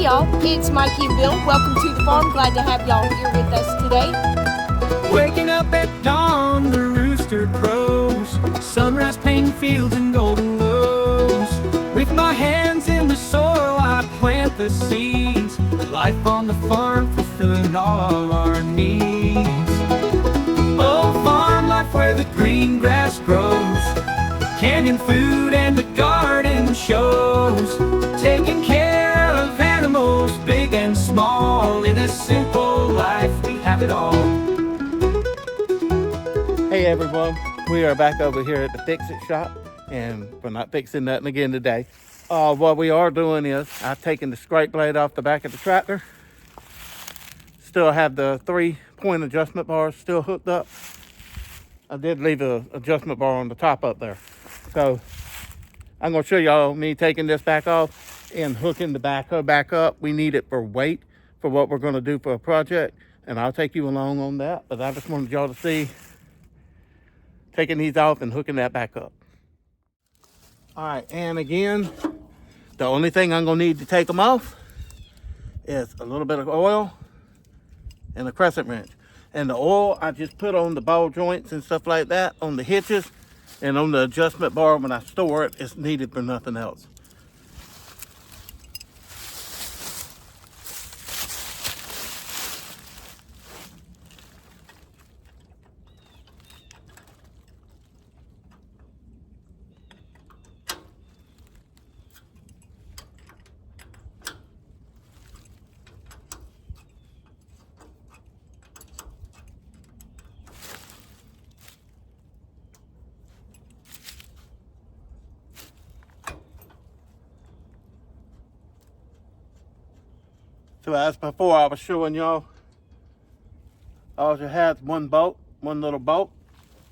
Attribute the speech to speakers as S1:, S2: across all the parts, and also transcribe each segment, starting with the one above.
S1: Hey y'all, it's Mikey and Bill. Welcome to the farm. Glad to have y'all here with us today.
S2: Waking up at dawn, the rooster crows. Sunrise painting fields and golden lows. With my hands in the soil, I plant the seeds. Life on the farm, fulfilling all our needs. Oh, farm life where the green grass grows. Canyon food and the garden shows. Taking care of animals, big and small. In a simple life, we have it all.
S3: Hey everyone, we are back over here at the Fix-It shop, and we're not fixing nothing again today. What we are doing is I've taken the scrape blade off the back of the tractor. Still have the 3-point adjustment bars still hooked up. I did leave an adjustment bar on the top up there. So I'm going to show y'all me taking this back off and hooking the backhoe back up. We need it for weight for what we're going to do for a project, and I'll take you along on that. But I just wanted y'all to see taking these off and hooking that back up. All right, and again, the only thing I'm going to need to take them off is a little bit of oil and a crescent wrench. And the oil I just put on the ball joints and stuff like that, on the hitches, and on the adjustment bar when I store it. It's needed for nothing else. So as before, I was showing y'all, all you have is one bolt, one little bolt.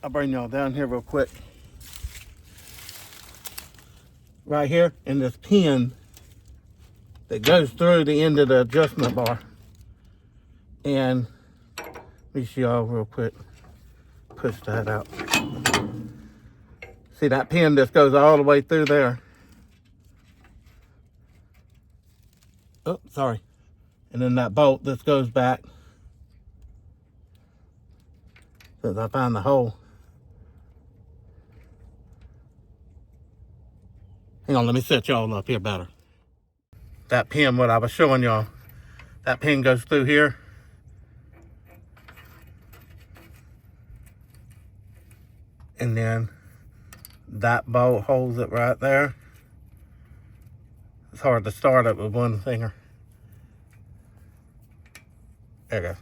S3: I'll bring y'all down here real quick. Right here in this pin that goes through the end of the adjustment bar. And let me show y'all real quick. Push that out. See that pin just goes all the way through there. Oh, sorry. And then that bolt just goes back. Since I found the hole. Hang on, let me set y'all up here better. That pin, what I was showing y'all, that pin goes through here. And then that bolt holds it right there. It's hard to start it with one finger. There you go.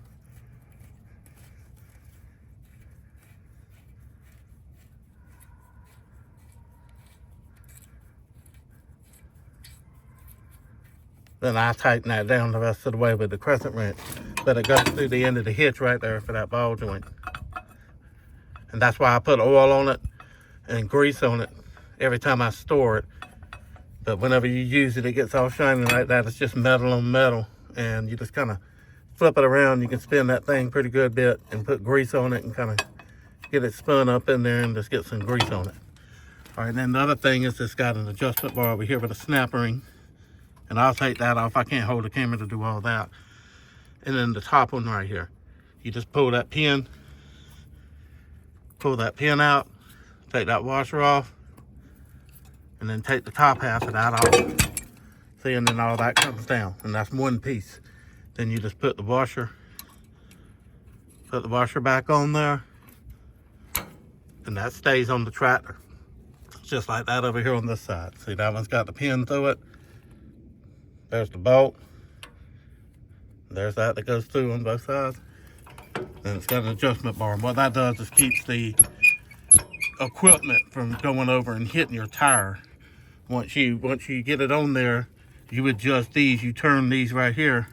S3: Then I tighten that down the rest of the way with the crescent wrench. But it goes through the end of the hitch right there for that ball joint. And that's why I put oil on it and grease on it every time I store it. But whenever you use it, it gets all shiny like that. It's just metal on metal. And you just kind of flip it around. You can spin that thing pretty good bit and put grease on it and kind of get it spun up in there and just get some grease on it. All right, and then the other thing is it's got an adjustment bar over here with a snap ring. And I'll take that off. I can't hold the camera to do all that. And then the top one right here. You just pull that pin out, take that washer off, and then take the top half of that off. See, and then all that comes down, and that's one piece. Then you just put the washer back on there, and that stays on the tractor. Just like that over here on this side. See, that one's got the pin through it. There's the bolt. There's that goes through on both sides. And it's got an adjustment bar. And what that does is keeps the equipment from going over and hitting your tire. Once you get it on there, you adjust these. You turn these right here.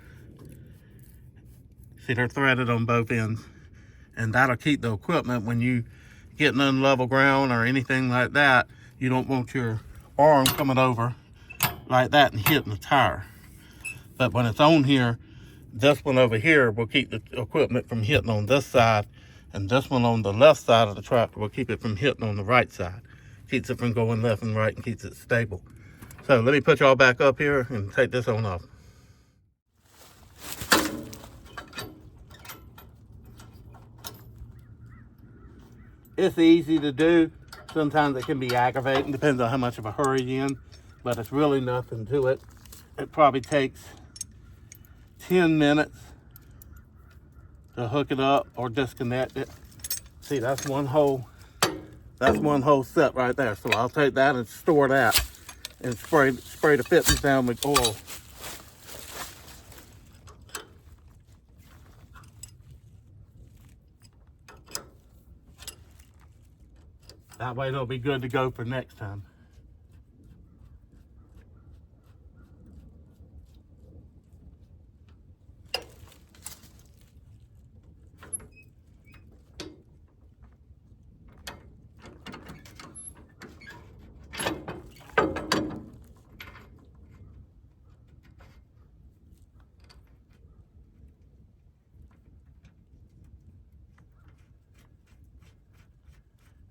S3: See, they're threaded on both ends. And that'll keep the equipment when you get in unlevel ground or anything like that. You don't want your arm coming over like that and hitting the tire. But when it's on here, this one over here will keep the equipment from hitting on this side, and this one on the left side of the tractor will keep it from hitting on the right side. Keeps it from going left and right and keeps it stable. So let me put y'all back up here and take this on off. It's easy to do. Sometimes it can be aggravating, depends on how much of a hurry you're in, but it's really nothing to it. It probably takes 10 minutes to hook it up or disconnect it. See, that's one whole set right there. So I'll take that and store that and spray the fittings down with oil. That way it'll be good to go for next time.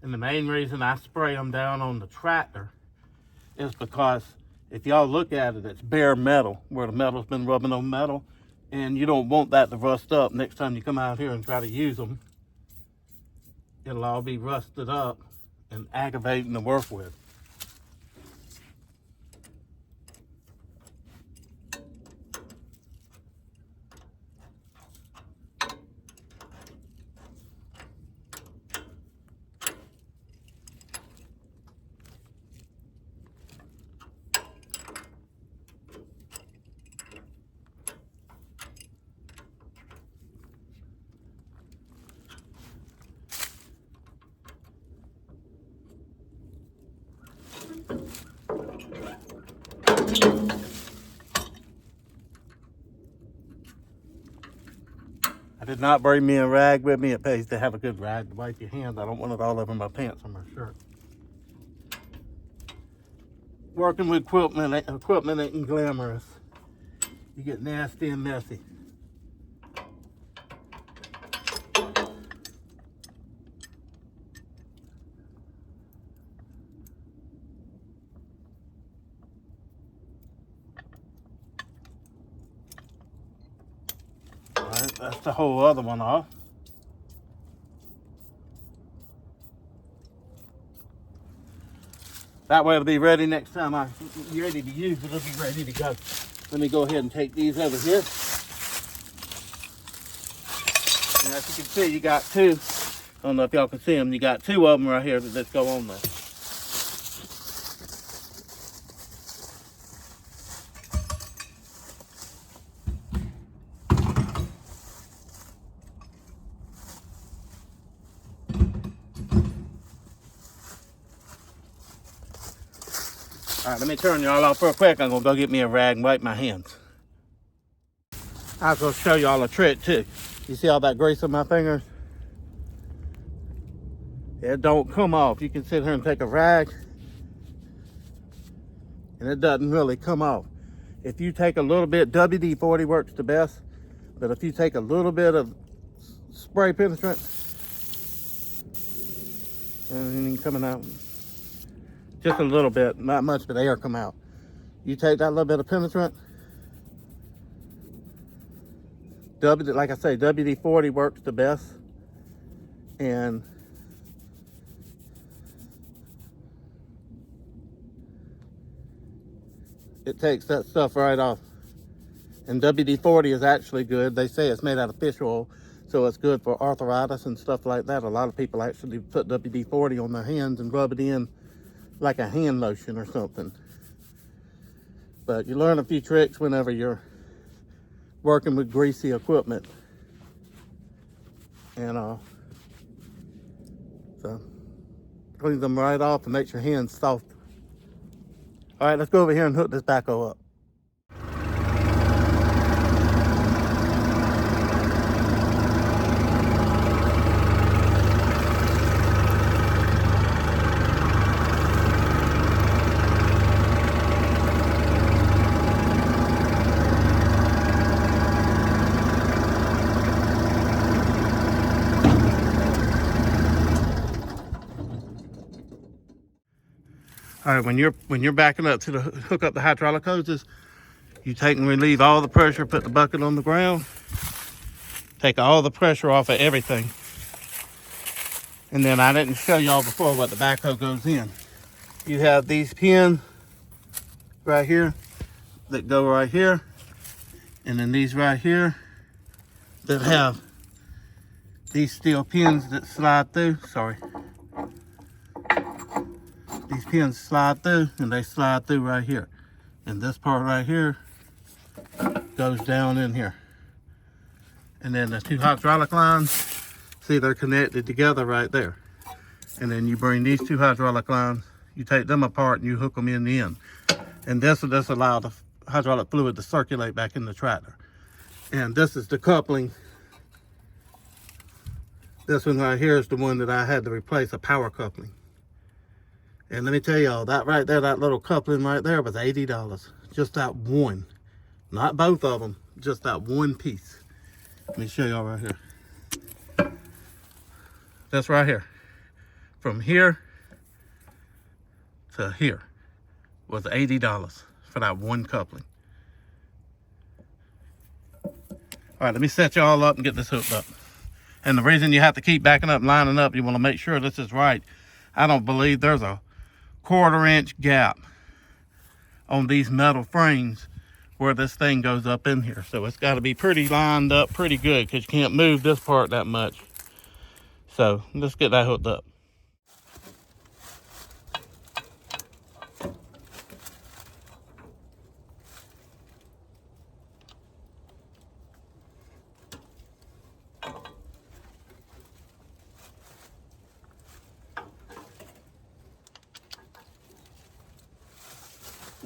S3: And the main reason I spray them down on the tractor is because if y'all look at it, it's bare metal, where the metal's been rubbing on metal, and you don't want that to rust up. Next time you come out here and try to use them, it'll all be rusted up and aggravating to work with. I did not bring me a rag with me. It pays to have a good rag to wipe your hands. I don't want it all over my pants or my shirt. Working with equipment ain't glamorous. You get nasty and messy. All right, that's the whole other one off. That way it'll be ready next time you're ready to use it, it'll be ready to go. Let me go ahead and take these over here. And as you can see, you got two. I don't know if y'all can see them. You got two of them right here that just go on there. All right, let me turn y'all off real quick. I'm gonna go get me a rag and wipe my hands. I was gonna show y'all a trick too. You see all that grease on my fingers? It don't come off. You can sit here and take a rag and it doesn't really come off. If you take a little bit, WD-40 works the best, but if you take a little bit of spray penetrant, and then coming out, just a little bit, not much, but air come out. You take that little bit of penetrant, like I say, WD-40 works the best, and it takes that stuff right off. And WD-40 is actually good. They say it's made out of fish oil, so it's good for arthritis and stuff like that. A lot of people actually put WD-40 on their hands and rub it in like a hand lotion or something. But you learn a few tricks whenever you're working with greasy equipment. And so cleans them right off and makes your hands soft. All right, let's go over here and hook this backhoe up. All right, when you're backing up to hook up the hydraulic hoses, you take and relieve all the pressure, put the bucket on the ground, take all the pressure off of everything, And then I didn't show y'all before what the backhoe goes in. You have these pins right here that go right here. And then these right here that have these steel pins that slide through. Sorry. These pins slide through and they slide through right here. And this part right here goes down in here. And then the two hydraulic lines, see, they're connected together right there. And then you bring these two hydraulic lines, you take them apart and you hook them in the end. And this will just allow the hydraulic fluid to circulate back in the tractor. And this is the coupling. This one right here is the one that I had to replace, a power coupling. And let me tell y'all, that right there, that little coupling right there was $80. Just that one. Not both of them, just that one piece. Let me show y'all right here. That's right here. From here to here was $80 for that one coupling. All right, let me set y'all up and get this hooked up. And the reason you have to keep backing up and lining up, you want to make sure this is right. I don't believe there's a 1/4 inch gap on these metal frames where this thing goes up in here. So it's got to be pretty lined up pretty good because you can't move this part that much. So let's get that hooked up.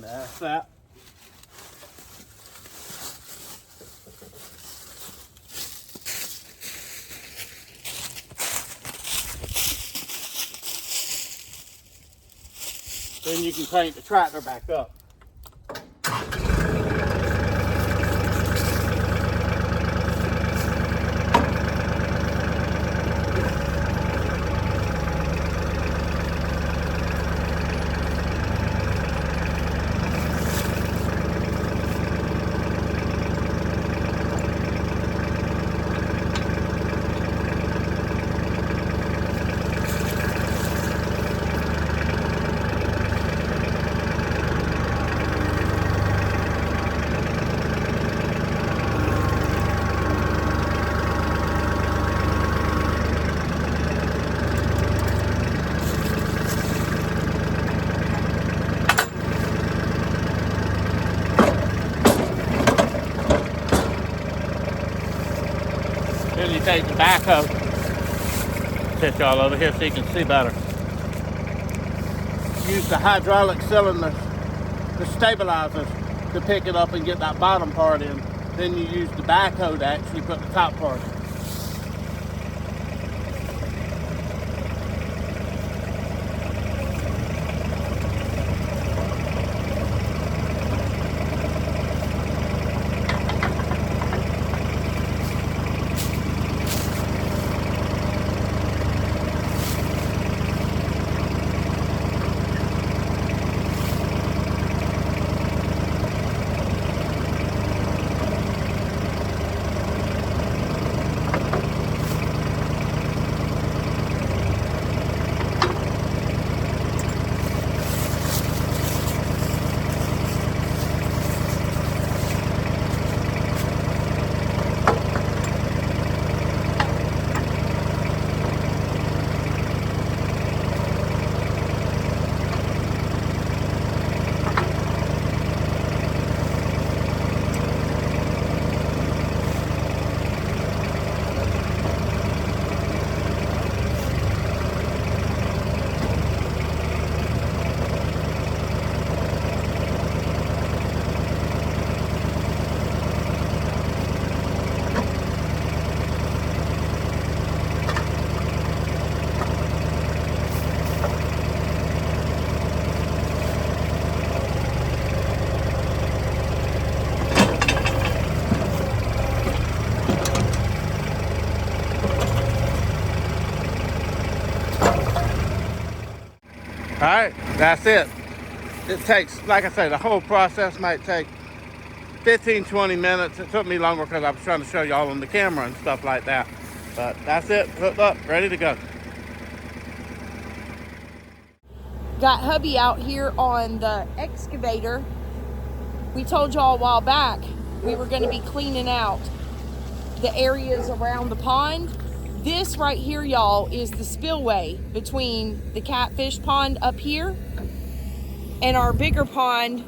S3: That's that. Then you can crank the tractor back up. Then you take the backhoe, set y'all over here so you can see better. Use the hydraulic cylinders, the stabilizers, to pick it up and get that bottom part in. Then you use the backhoe to actually put the top part in. All right, that's it. It takes, like I say, the whole process might take 15-20 minutes. It took me longer because I was trying to show y'all on the camera and stuff like that. But that's it, hooked up, ready to go.
S1: got hubby out here on the excavator. We told y'all a while back we were going to be cleaning out the areas around the pond. This right here, y'all, is the spillway between the catfish pond up here and our bigger pond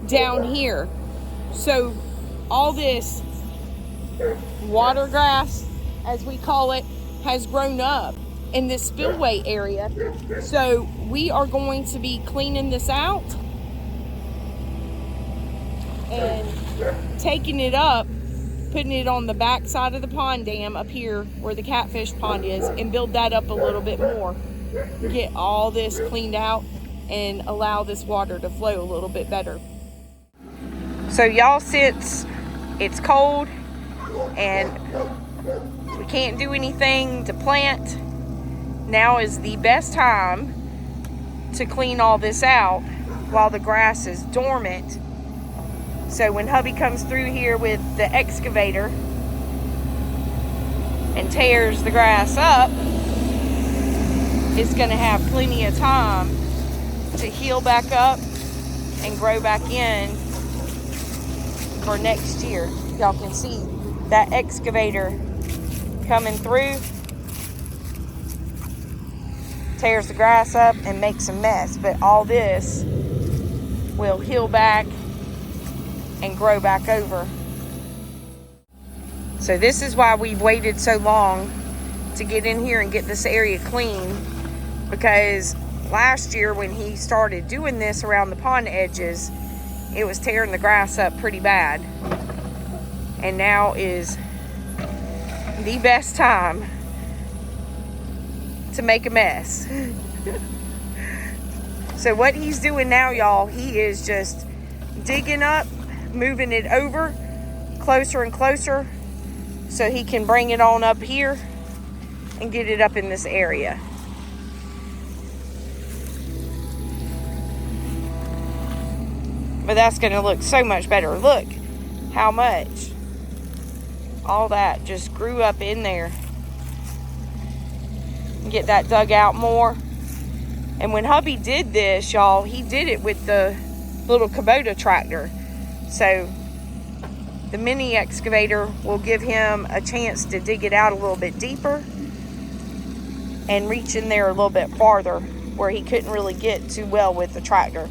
S1: down here. So all this water grass, as we call it, has grown up in this spillway area. So we are going to be cleaning this out and taking it up, putting it on the back side of the pond dam up here where the catfish pond is, and build that up a little bit more. Get all this cleaned out and allow this water to flow a little bit better. So y'all, since it's cold and we can't do anything to plant, now is the best time to clean all this out while the grass is dormant. So when hubby comes through here with the excavator and tears the grass up, it's gonna have plenty of time to heal back up and grow back in for next year. Y'all can see that excavator coming through, tears the grass up and makes a mess, but all this will heal back and grow back over. So this is why we've waited so long to get in here and get this area clean, because last year when he started doing this around the pond edges, it was tearing the grass up pretty bad. And now is the best time to make a mess. So what he's doing now, y'all, he is just digging up, moving it over closer and closer so he can bring it on up here and get it up in this area. But that's going to look so much better. Look how much all that just grew up in there. Get that dug out more. And when hubby did this, y'all, he did it with the little Kubota tractor. So the mini excavator will give him a chance to dig it out a little bit deeper and reach in there a little bit farther where he couldn't really get too well with the tractor.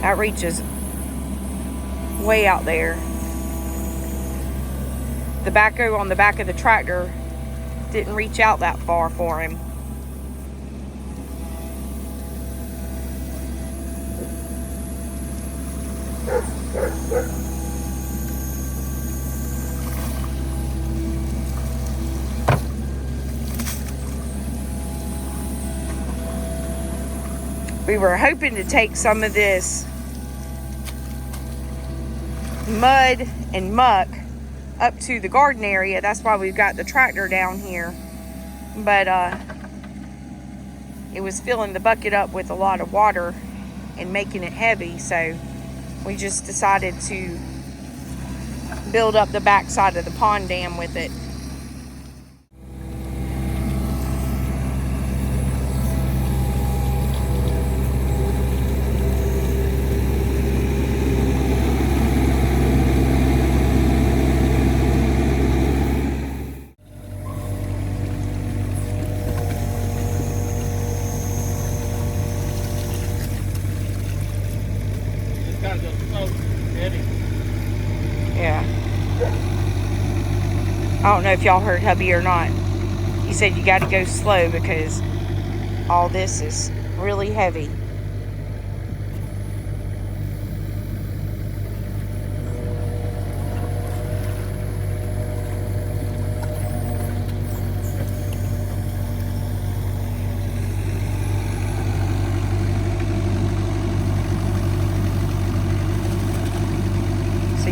S1: That reaches way out there. The backhoe on the back of the tractor didn't reach out that far for him. We were hoping to take some of this mud and muck up to the garden area. That's why we've got the tractor down here. But it was filling the bucket up with a lot of water and making it heavy. So we just decided to build up the back side of the pond dam with it. Yeah. I don't know if y'all heard hubby or not. He said you got to go slow because all this is really heavy.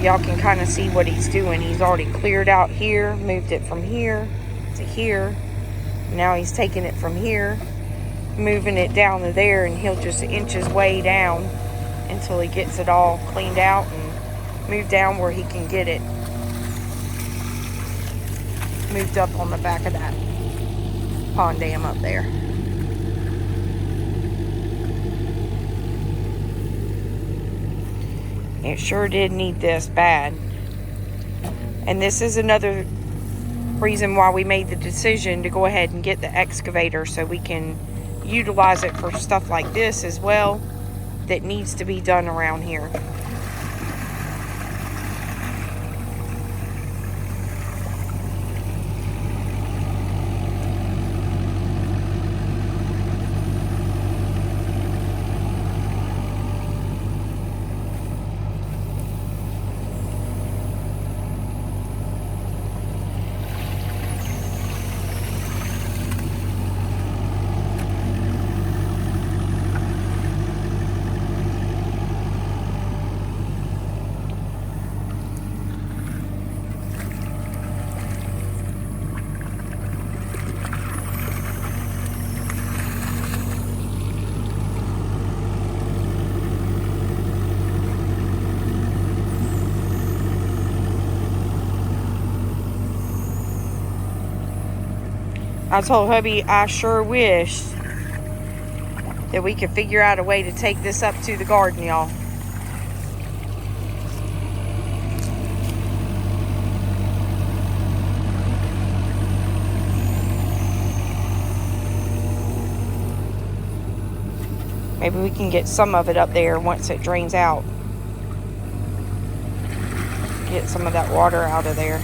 S1: Y'all can kind of see what he's doing. He's already cleared out here, moved it from here to here. Now he's taking it from here, moving it down to there, and he'll just inch his way down until he gets it all cleaned out and moved down where he can get it moved up on the back of that pond dam up there. It sure did need this bad. And this is another reason why we made the decision to go ahead and get the excavator, so we can utilize it for stuff like this as well that needs to be done around here. I told hubby I sure wish that we could figure out a way to take this up to the garden, y'all. Maybe we can get some of it up there once it drains out. Get some of that water out of there.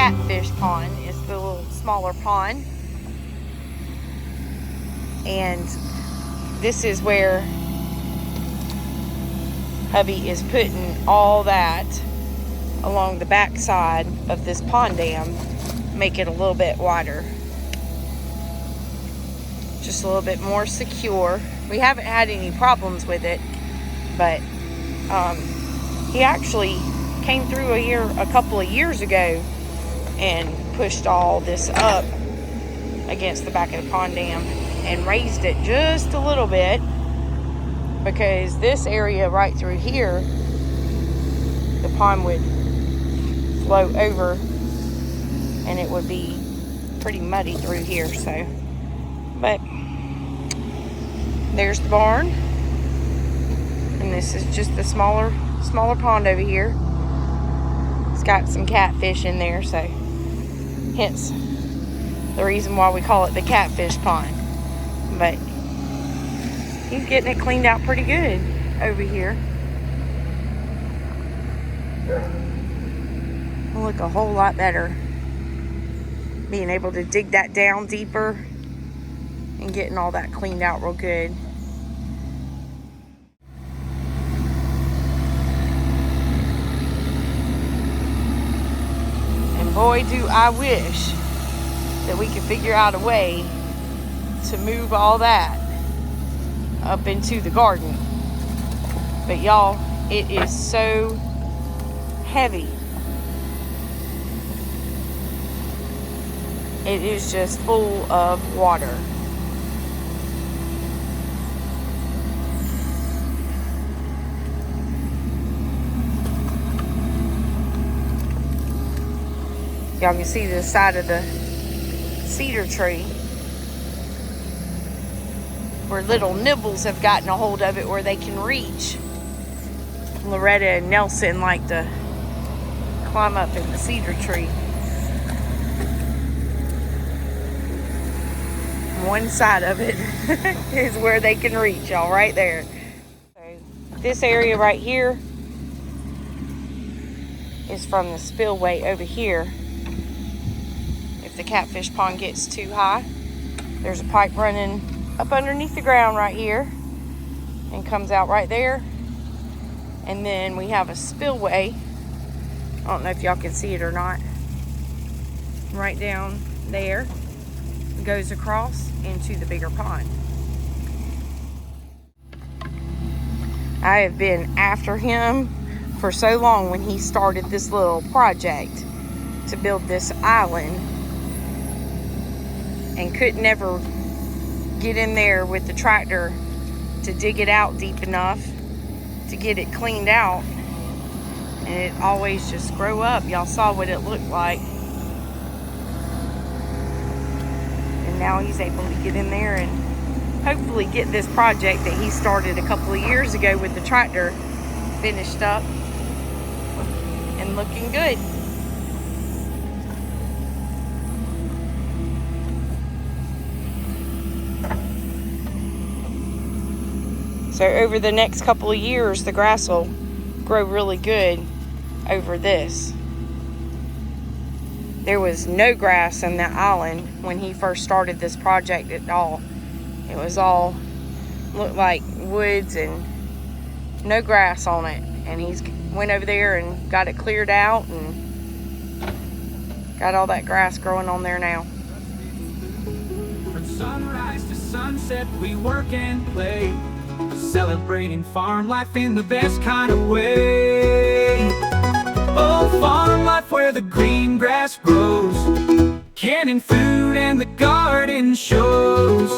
S1: catfish pond. It's the little smaller pond. And this is where hubby is putting all that along the back side of this pond dam, make it a little bit wider. Just a little bit more secure. We haven't had any problems with it, but he actually came through a couple of years ago and pushed all this up against the back of the pond dam and raised it just a little bit, because this area right through here, the pond would flow over and it would be pretty muddy through here. So, but there's the barn, and this is just the smaller pond over here. It's got some catfish in there, so hence the reason why we call it the catfish pond. But he's getting it cleaned out pretty good over here. It'll look a whole lot better being able to dig that down deeper and getting all that cleaned out real good. And boy, do I wish that we could figure out a way to move all that up into the garden. But y'all, it is so heavy. It is just full of water. Y'all can see the side of the cedar tree where little nibbles have gotten a hold of it where they can reach. Loretta and Nelson like to climb up in the cedar tree. One side of it is where they can reach, y'all, right there. So this area right here is from the spillway over here. If the catfish pond gets too high, there's a pipe running up underneath the ground right here and comes out right there. And then we have a spillway. I don't know if y'all can see it or not. Right down there. It goes across into the bigger pond. I have been after him for so long when he started this little project to build this island, and could never get in there with the tractor to dig it out deep enough to get it cleaned out, and it always just grow up. Y'all saw what it looked like, and now he's able to get in there and hopefully get this project that he started a couple of years ago with the tractor finished up and looking good. So over the next couple of years, the grass will grow really good over this. There was no grass in that island when he first started this project at all. It was all, looked like woods and no grass on it. And he's went over there and got it cleared out and got all that grass growing on there now.
S2: From sunrise to sunset, we work and play, celebrating farm life in the best kind of way. Oh, farm life where the green grass grows, canning food and the garden shows,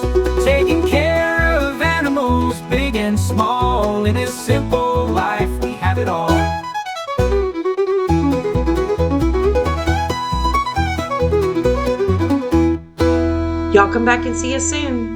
S2: taking care of animals big and small. In this simple life we have it all.
S1: Y'all come back and see us soon.